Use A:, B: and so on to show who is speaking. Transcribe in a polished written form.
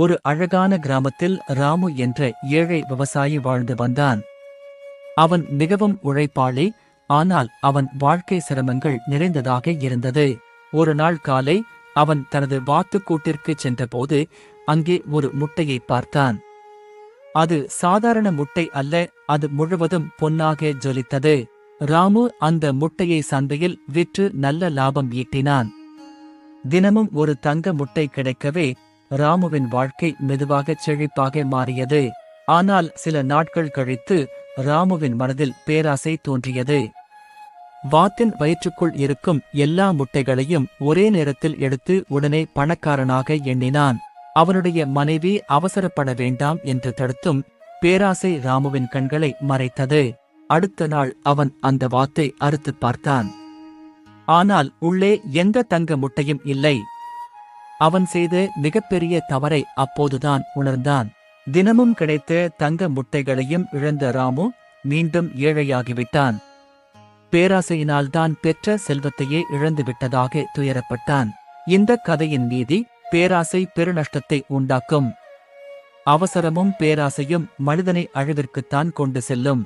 A: ஒரு அழகான கிராமத்தில் ராமு என்ற ஏழை விவசாயி வாழ்ந்து வந்தான். அவன் மிகவும் உழைப்பாளி, ஆனால் அவன் வாழ்க்கை சிரமங்கள் நிறைந்ததாக இருந்தது. ஒரு நாள் காலை அவன் தனது வாத்துக்கூட்டிற்குச் சென்றபோது அங்கே ஒரு முட்டையை பார்த்தான். அது சாதாரண முட்டை அல்ல, அது முழுவதும் பொன்னாக ஜொலித்தது. ராமு அந்த முட்டையை சந்தையில் விற்று நல்ல லாபம் ஈட்டினான். தினமும் ஒரு தங்க முட்டை கிடைக்கவே ராமுவின் வாழ்க்கை மெதுவாகச் செழிப்பாக மாறியது. ஆனால் சில நாட்கள் கழித்து ராமுவின் மனதில் பேராசை தோன்றியது. வாத்தின் வயிற்றுக்குள் இருக்கும் எல்லா முட்டைகளையும் ஒரே நேரத்தில் எடுத்து உடனே பணக்காரனாக எண்ணினான். அவனுடைய மனைவி அவசரப்பட வேண்டாம் என்று தடுத்தும் பேராசை ராமுவின் கண்களை மறைத்தது. அடுத்த நாள் அவன் அந்த வாத்தை அறுத்துப் பார்த்தான். ஆனால் உள்ளே எந்த தங்க முட்டையும் இல்லை. அவன் செய்த மிகப்பெரிய தவறை அப்போதுதான் உணர்ந்தான். தினமும் கிடைத்த தங்க முட்டைகளையும் இழந்த ராமு மீண்டும் ஏழையாகிவிட்டான். பேராசையினால்தான் பெற்ற செல்வத்தையே இழந்துவிட்டதாக துயரப்பட்டான். இந்த கதையின் நீதி: பேராசை பெருநஷ்டத்தை உண்டாக்கும். அவசரமும் பேராசையும் மனிதனை அழிவிற்குத்தான் கொண்டு செல்லும்.